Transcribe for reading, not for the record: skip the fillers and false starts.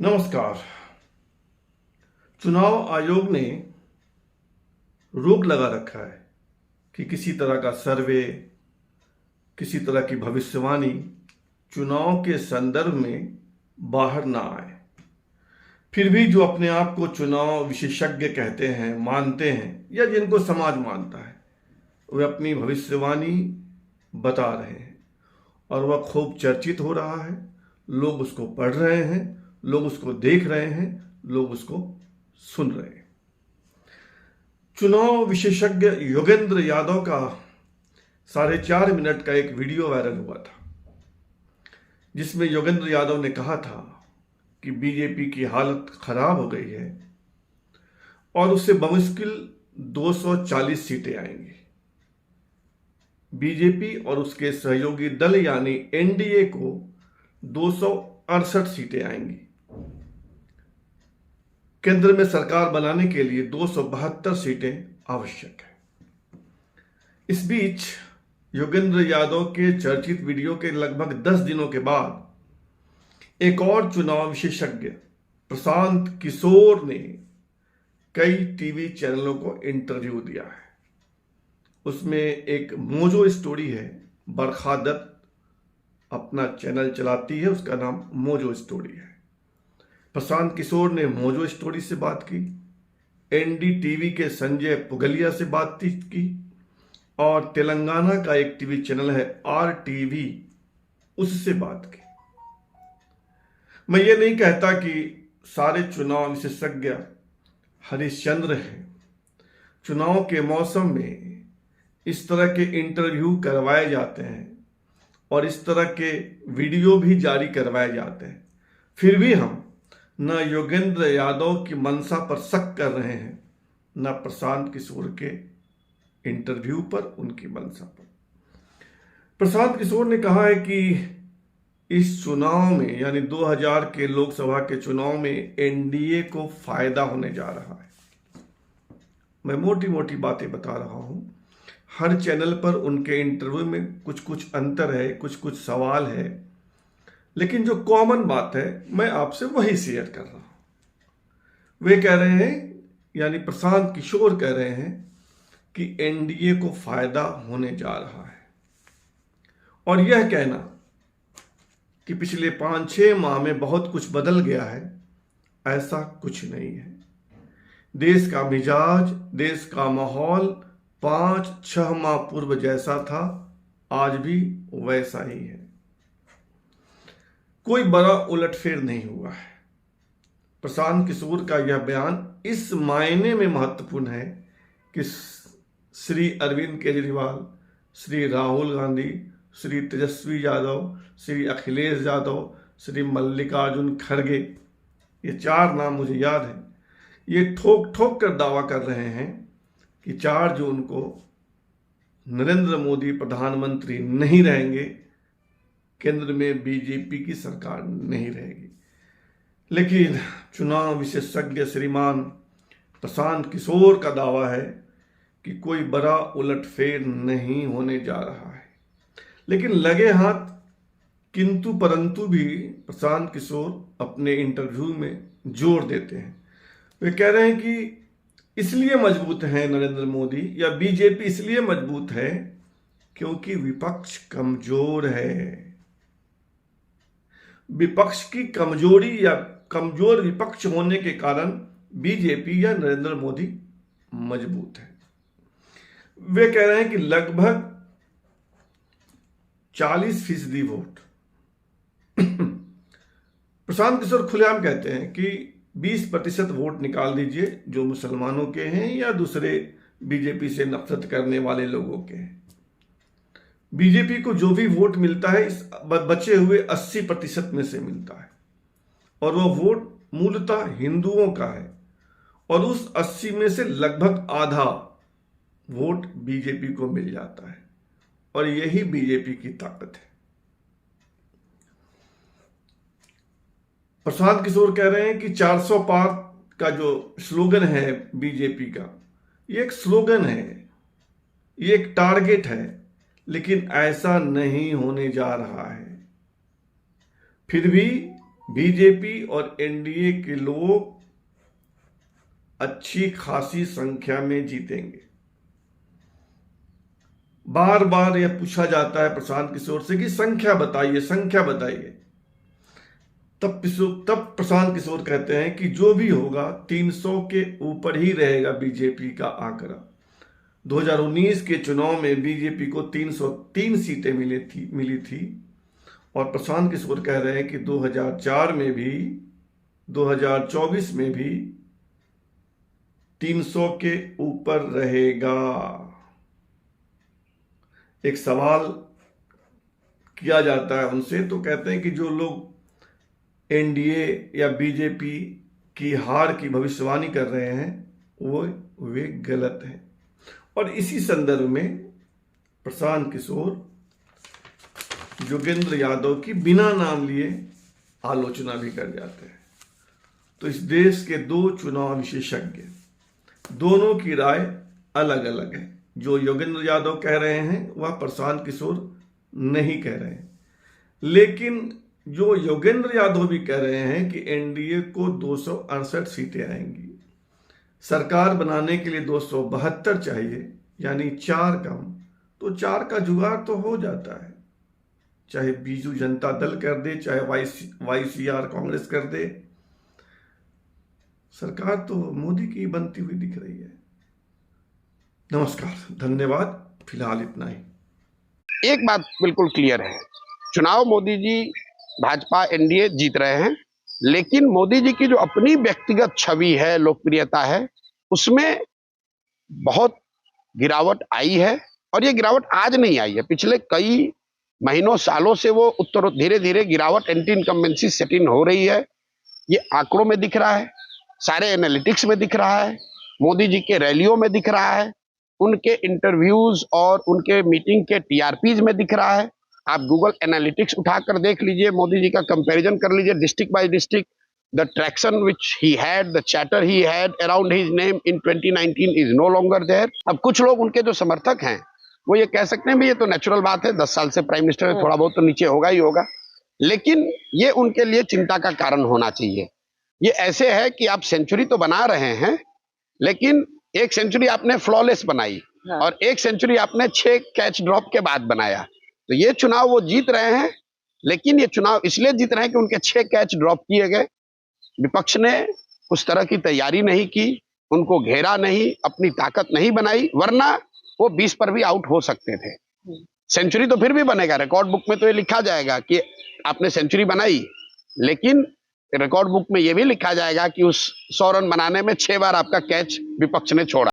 नमस्कार। चुनाव आयोग ने रोक लगा रखा है कि किसी तरह का सर्वे, किसी तरह की भविष्यवाणी चुनाव के संदर्भ में बाहर ना आए। फिर भी जो अपने आप को चुनाव विशेषज्ञ कहते हैं, मानते हैं, या जिनको समाज मानता है, वे अपनी भविष्यवाणी बता रहे हैं और वह खूब चर्चित हो रहा है। लोग उसको पढ़ रहे हैं, लोग उसको देख रहे हैं, लोग उसको सुन रहे हैं। चुनाव विशेषज्ञ योगेंद्र यादव का 4.5 मिनट का एक वीडियो वायरल हुआ था, जिसमें योगेंद्र यादव ने कहा था कि बीजेपी की हालत खराब हो गई है और उससे बमुश्किल 240 सीटें आएंगी। बीजेपी और उसके सहयोगी दल यानी एनडीए को 268 सीटें आएंगी। केंद्र में सरकार बनाने के लिए 272 सीटें आवश्यक है। इस बीच योगेंद्र यादव के चर्चित वीडियो के लगभग 10 दिनों के बाद एक और चुनाव विशेषज्ञ प्रशांत किशोर ने कई टीवी चैनलों को इंटरव्यू दिया है। उसमें एक मोजो स्टोरी है, बरखा दत्त अपना चैनल चलाती है, उसका नाम मोजो स्टोरी है। प्रशांत किशोर ने मोजो स्टोरी से बात की, एनडीटीवी के संजय पुगलिया से बातचीत की और तेलंगाना का एक टीवी चैनल है आरटीवी, उससे बात की। मैं ये नहीं कहता कि सारे चुनाव विशेषज्ञ हरिश्चंद्र हैं। चुनाव के मौसम में इस तरह के इंटरव्यू करवाए जाते हैं और इस तरह के वीडियो भी जारी करवाए जाते हैं। फिर भी हम न योगेंद्र यादव की मंशा पर शक कर रहे हैं, न प्रशांत किशोर के इंटरव्यू पर उनकी मंशा पर। प्रशांत किशोर ने कहा है कि इस चुनाव में यानी 2000 के लोकसभा के चुनाव में एनडीए को फायदा होने जा रहा है। मैं मोटी मोटी बातें बता रहा हूं। हर चैनल पर उनके इंटरव्यू में कुछ कुछ अंतर है, कुछ कुछ सवाल है, लेकिन जो कॉमन बात है मैं आपसे वही शेयर कर रहा हूं। वे कह रहे हैं, यानी प्रशांत किशोर कह रहे हैं कि एनडीए को फायदा होने जा रहा है। और यह कहना कि पिछले 5-6 माह में बहुत कुछ बदल गया है, ऐसा कुछ नहीं है। देश का मिजाज, देश का माहौल 5-6 माह पूर्व जैसा था, आज भी वैसा ही है। कोई बड़ा उलटफेर नहीं हुआ है। प्रशांत किशोर का यह बयान इस मायने में महत्वपूर्ण है कि श्री अरविंद केजरीवाल, श्री राहुल गांधी, श्री तेजस्वी यादव, श्री अखिलेश यादव, श्री मल्लिकार्जुन खड़गे, ये 4 नाम मुझे याद है, ये ठोक ठोक कर दावा कर रहे हैं कि 4 जून को नरेंद्र मोदी प्रधानमंत्री नहीं रहेंगे, केंद्र में बीजेपी की सरकार नहीं रहेगी। लेकिन चुनाव विशेषज्ञ श्रीमान प्रशांत किशोर का दावा है कि कोई बड़ा उलटफेर नहीं होने जा रहा है। लेकिन लगे हाथ किंतु परंतु भी प्रशांत किशोर अपने इंटरव्यू में जोर देते हैं। वे कह रहे हैं कि इसलिए मजबूत है नरेंद्र मोदी या बीजेपी इसलिए मजबूत है क्योंकि विपक्ष कमजोर है। विपक्ष की कमजोरी या कमजोर विपक्ष होने के कारण बीजेपी या नरेंद्र मोदी मजबूत है। वे कह रहे हैं कि लगभग 40% वोट प्रशांत किशोर खुलेआम कहते हैं कि 20% वोट निकाल दीजिए जो मुसलमानों के हैं या दूसरे बीजेपी से नफरत करने वाले लोगों के हैं। बीजेपी को जो भी वोट मिलता है इस बचे हुए 80% में से मिलता है और वह वोट मूलतः हिंदुओं का है और उस 80 में से लगभग आधा वोट बीजेपी को मिल जाता है और यही बीजेपी की ताकत है। प्रशांत किशोर कह रहे हैं कि 400 पार का जो स्लोगन है बीजेपी का, ये एक स्लोगन है, ये एक टारगेट है, लेकिन ऐसा नहीं होने जा रहा है। फिर भी बीजेपी और एनडीए के लोग अच्छी खासी संख्या में जीतेंगे। बार बार यह पूछा जाता है प्रशांत किशोर से कि संख्या बताइए, संख्या बताइए। तब प्रशांत किशोर कहते हैं कि जो भी होगा 300 के ऊपर ही रहेगा बीजेपी का आंकड़ा। 2019 के चुनाव में बीजेपी को 303 सीटें मिली थी और प्रशांत किशोर कह रहे हैं कि 2004 में भी 2024 में भी 300 के ऊपर रहेगा। एक सवाल किया जाता है उनसे तो कहते हैं कि जो लोग एनडीए या बीजेपी की हार की भविष्यवाणी कर रहे हैं वे गलत हैं। और इसी संदर्भ में प्रशांत किशोर योगेंद्र यादव की बिना नाम लिए आलोचना भी कर जाते हैं। तो इस देश के दो चुनाव विशेषज्ञ, दोनों की राय अलग अलग है। जो योगेंद्र यादव कह रहे हैं वह प्रशांत किशोर नहीं कह रहे हैं, लेकिन जो योगेंद्र यादव भी कह रहे हैं कि एनडीए को 268 सीटें आएंगी। सरकार बनाने के लिए 272 चाहिए, यानी 4 कम, तो 4 का जुगाड़ तो हो जाता है। चाहे बीजू जनता दल कर दे, चाहे वाईसीआर कांग्रेस कर दे, सरकार तो मोदी की बनती हुई दिख रही है। नमस्कार, धन्यवाद, फिलहाल इतना ही। एक बात बिल्कुल क्लियर है, चुनाव मोदी जी भाजपा एनडीए जीत रहे हैं, लेकिन मोदी जी की जो अपनी व्यक्तिगत छवि है, लोकप्रियता है, उसमें बहुत गिरावट आई है। और ये गिरावट आज नहीं आई है, पिछले कई महीनों सालों से वो धीरे धीरे गिरावट, एंटी इनकम्बेंसी सेट इन हो रही है। ये आंकड़ों में दिख रहा है, सारे एनालिटिक्स में दिख रहा है, मोदी जी के रैलियों में दिख रहा है, उनके इंटरव्यूज और उनके मीटिंग के टीआरपीज में दिख रहा है। आप गूगल एनालिटिक्स उठाकर देख लीजिए, मोदी जी का कंपैरिजन कर लीजिए district by district. The traction which he had, the chatter he had around his name in 2019 is no longer there. अब कुछ लोग उनके जो समर्थक हैं वो ये कह सकते हैं भी ये तो नेचुरल बात है, 10 साल से प्राइम मिनिस्टर है, थोड़ा बहुत तो नीचे होगा ही होगा, लेकिन ये उनके लिए चिंता का कारण होना चाहिए। ये ऐसे है कि आप सेंचुरी तो बना रहे हैं, लेकिन एक सेंचुरी आपने फ्लॉलेस बनाई और एक सेंचुरी आपने 6 कैच ड्रॉप के बाद बनाया। तो ये चुनाव वो जीत रहे हैं, लेकिन ये चुनाव इसलिए जीत रहे हैं कि उनके 6 कैच ड्रॉप किए गए। विपक्ष ने उस तरह की तैयारी नहीं की, उनको घेरा नहीं, अपनी ताकत नहीं बनाई, वरना वो 20 पर भी आउट हो सकते थे। सेंचुरी तो फिर भी बनेगा, रिकॉर्ड बुक में तो ये लिखा जाएगा कि आपने सेंचुरी बनाई, लेकिन रिकॉर्ड बुक में ये भी लिखा जाएगा कि उस 100 रन बनाने में 6 बार आपका कैच विपक्ष ने छोड़ा।